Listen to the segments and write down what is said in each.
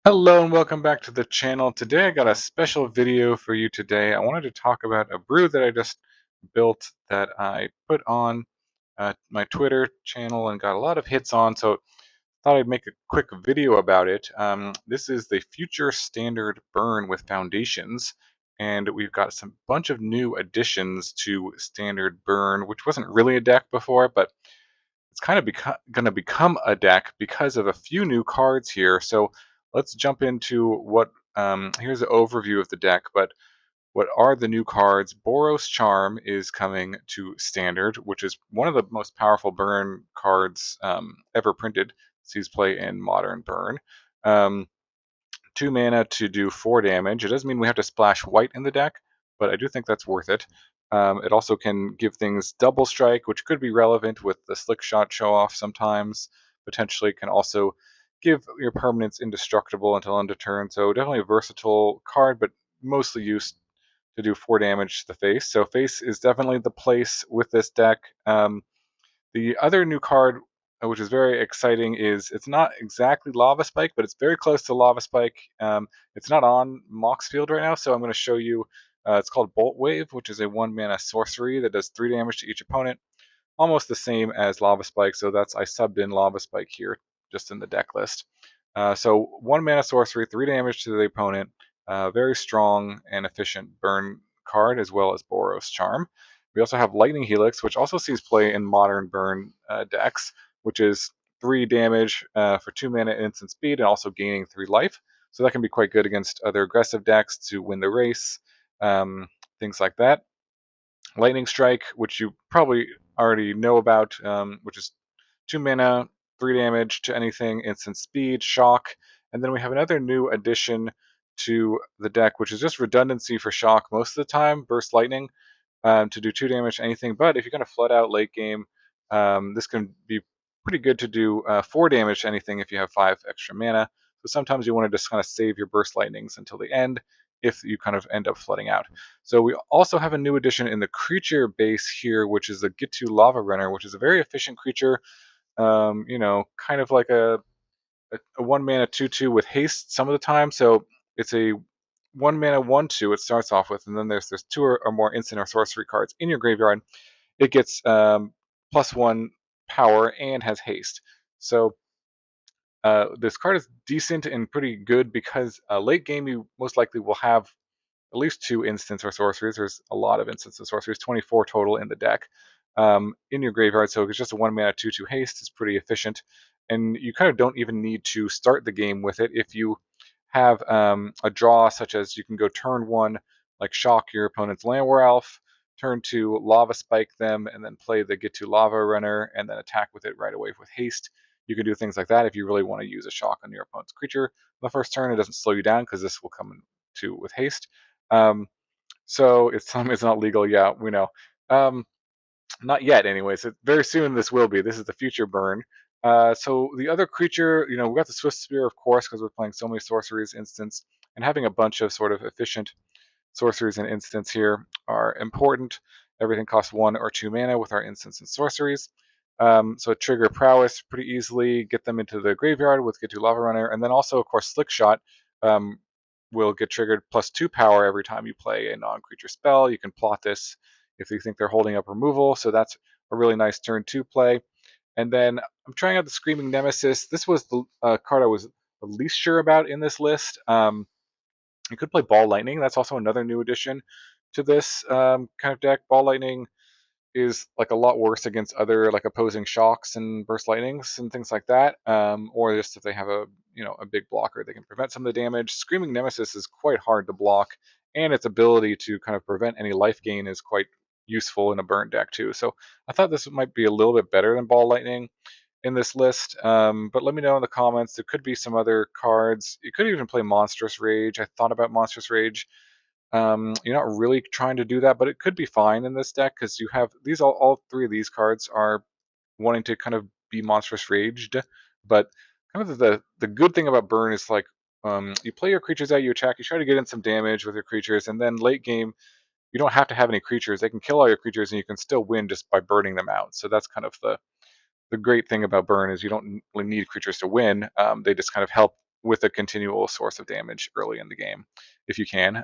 Hello and welcome back to the channel. Today I got a special video for you today. I wanted to talk about a brew that I just built that I put on my Twitter channel and got a lot of hits on, so thought I'd make a quick video about it. This is the Future Standard Burn with Foundations, and we've got some bunch of new additions to Standard Burn, which wasn't really a deck before, but it's kind of going to become a deck because of a few new cards here. So let's jump into what. Here's an overview of the deck, but what are the new cards? Boros Charm is coming to Standard, which is one of the most powerful burn cards ever printed. Sees play in Modern Burn. Um, 2 mana to do 4 damage. It doesn't mean we have to splash white in the deck, but I do think that's worth it. It also can give things double strike, which could be relevant with the slick shot show off sometimes. Potentially can also give your permanents indestructible until end of turn. So definitely a versatile card, but mostly used to do 4 damage to the face. So face is definitely the place with this deck. The other new card, which is very exciting, is it's not exactly Lava Spike, but it's very close to Lava Spike. It's not on Mox Field right now, so I'm going to show you. It's called Bolt Wave, which is a 1 mana sorcery that does 3 damage to each opponent, almost the same as Lava Spike. So I subbed in Lava Spike here, just in the deck list. So 1 mana sorcery, 3 damage to the opponent. Very strong and efficient burn card, as well as Boros Charm. We also have Lightning Helix, which also sees play in modern burn decks, which is 3 damage for 2 mana instant speed and also gaining 3 life. So that can be quite good against other aggressive decks to win the race, things like that. Lightning Strike, which you probably already know about, which is 2 mana, 3 damage to anything, instant speed, shock. And then we have another new addition to the deck, which is just redundancy for shock most of the time, Burst Lightning, to do 2 damage to anything. But if you're going to flood out late game, this can be pretty good to do 4 damage to anything if you have 5 extra mana. So sometimes you want to just kind of save your Burst Lightnings until the end if you kind of end up flooding out. So we also have a new addition in the creature base here, which is the Gitu Lava Runner, which is a very efficient creature. Kind of like a 1 mana 2/2 with haste some of the time. So it's a 1 mana 1/2 it starts off with, and then there's 2 or more instant or sorcery cards in your graveyard. It gets +1 power and has haste. So this card is decent and pretty good because late game you most likely will have at least 2 instants or sorceries. There's a lot of instants of sorceries, 24 total in the deck, in your graveyard. So it's just a 1 mana 2/2 haste is pretty efficient, and you kind of don't even need to start the game with it if you have a draw, such as you can go turn 1, like shock your opponent's Landwehr Elf, turn 2, Lava Spike them, and then play the Get to Lava Runner, and then attack with it right away with haste. You can do things like that if you really want to use a shock on your opponent's creature. The first turn, it doesn't slow you down because this will come to with haste. Um, so it's not legal. Yeah, we know. Um, Not yet, anyways. Very soon this will be. This is the future burn. So the other creature, we got the Swift Spear, of course, because we're playing so many sorceries instants, and having a bunch of sort of efficient sorceries and instants here are important. Everything costs 1 or 2 mana with our instants and sorceries. So trigger prowess pretty easily, get them into the graveyard with Get to Lava Runner, and then also, of course, Slick Shot um, will get triggered +2 power every time you play a non-creature spell. You can plot this if you think they're holding up removal, so that's a really nice turn 2 play. And then I'm trying out the Screaming Nemesis. This was the card I was the least sure about in this list. You could play Ball Lightning. That's also another new addition to this kind of deck. Ball Lightning is like a lot worse against other like opposing shocks and burst lightnings and things like that. Or just if they have a big blocker, they can prevent some of the damage. Screaming Nemesis is quite hard to block, and its ability to kind of prevent any life gain is quite useful in a burn deck too. So I thought this might be a little bit better than Ball Lightning in this list. But let me know in the comments. There could be some other cards. You could even play Monstrous Rage. I thought about Monstrous Rage. You're not really trying to do that, but it could be fine in this deck because you have these all 3 of these cards are wanting to kind of be Monstrous Raged. But kind of the good thing about Burn is like you play your creatures out, you attack, you try to get in some damage with your creatures, and then late game you don't have to have any creatures. They can kill all your creatures, and you can still win just by burning them out. So that's kind of the great thing about Burn is you don't really need creatures to win. They just kind of help with a continual source of damage early in the game, if you can.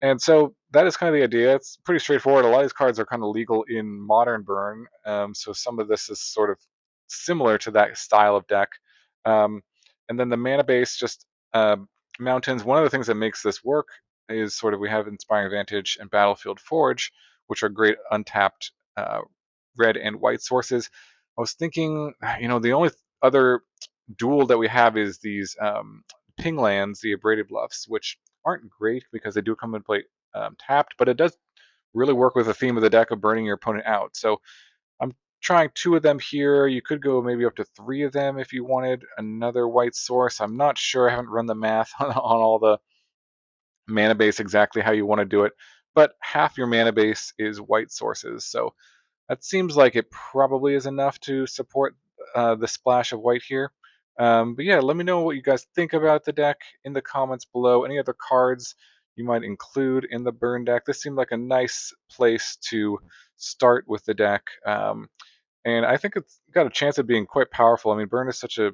And so that is kind of the idea. It's pretty straightforward. A lot of these cards are kind of legal in modern Burn, so some of this is sort of similar to that style of deck. Um, and then the mana base, just uh, mountains. One of the things that makes this work is sort of we have Inspiring Vantage and Battlefield Forge, which are great untapped red and white sources. I was thinking, the only other dual that we have is these ping lands, the Abraded Bluffs, which aren't great because they do come and play tapped, but it does really work with the theme of the deck of burning your opponent out. So I'm trying 2 of them here. You could go maybe up to 3 of them if you wanted another white source. I'm not sure. I haven't run the math on all the mana base exactly how you want to do it, but half your mana base is white sources. So that seems like it probably is enough to support the splash of white here. But yeah, let me know what you guys think about the deck in the comments below. Any other cards you might include in the burn deck. This seemed like a nice place to start with the deck. And I think it's got a chance of being quite powerful. I mean, burn is such a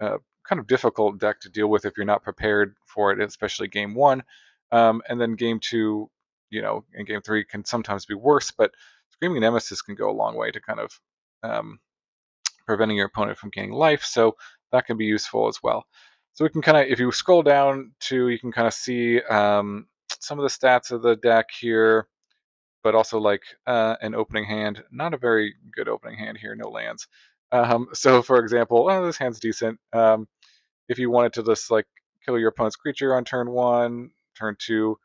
kind of difficult deck to deal with if you're not prepared for it, especially game 1. And then game 2, and game 3 can sometimes be worse, but Screaming Nemesis can go a long way to kind of um, preventing your opponent from gaining life, so that can be useful as well. So we can kind of, if you scroll down to, you can kind of see some of the stats of the deck here, but also like an opening hand. Not a very good opening hand here, no lands. So for example, this hand's decent. If you wanted to just like kill your opponent's creature on turn 1, turn 2,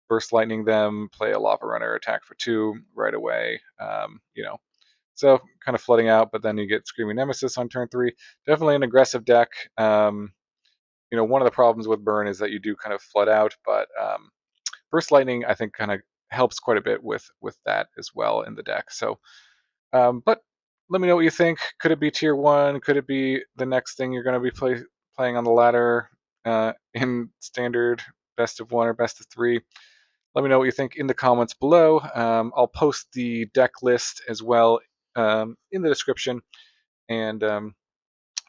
burst lightning them, play a lava runner, attack for 2 right away. So kind of flooding out, but then you get Screaming Nemesis on turn 3. Definitely an aggressive deck. One of the problems with burn is that you do kind of flood out, but burst lightning I think kind of helps quite a bit with that as well in the deck. So, but let me know what you think. Could it be tier 1? Could it be the next thing you're going to be playing on the ladder in standard, best of 1 or best of 3? Let me know what you think in the comments below. I'll post the deck list as well in the description. And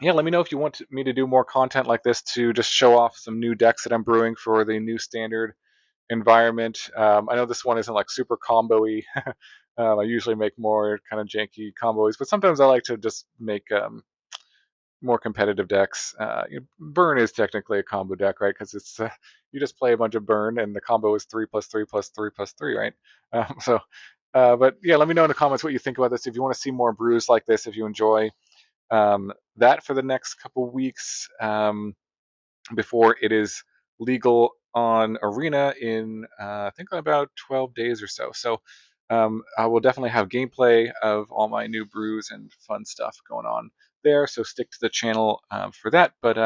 yeah, let me know if you want me to do more content like this to just show off some new decks that I'm brewing for the new standard environment. I know this one isn't like super combo-y. I usually make more kind of janky combos, but sometimes I like to just make more competitive decks. Burn is technically a combo deck, right? Because it's you just play a bunch of burn, and the combo is 3+3+3+3, right? But yeah, let me know in the comments what you think about this. If you want to see more brews like this, if you enjoy that for the next couple weeks before it is legal on Arena in I think about 12 days or so. So I will definitely have gameplay of all my new brews and fun stuff going on there. So stick to the channel for that. But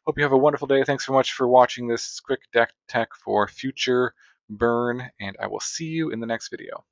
hope you have a wonderful day. Thanks so much for watching this quick deck tech for future burn, and I will see you in the next video.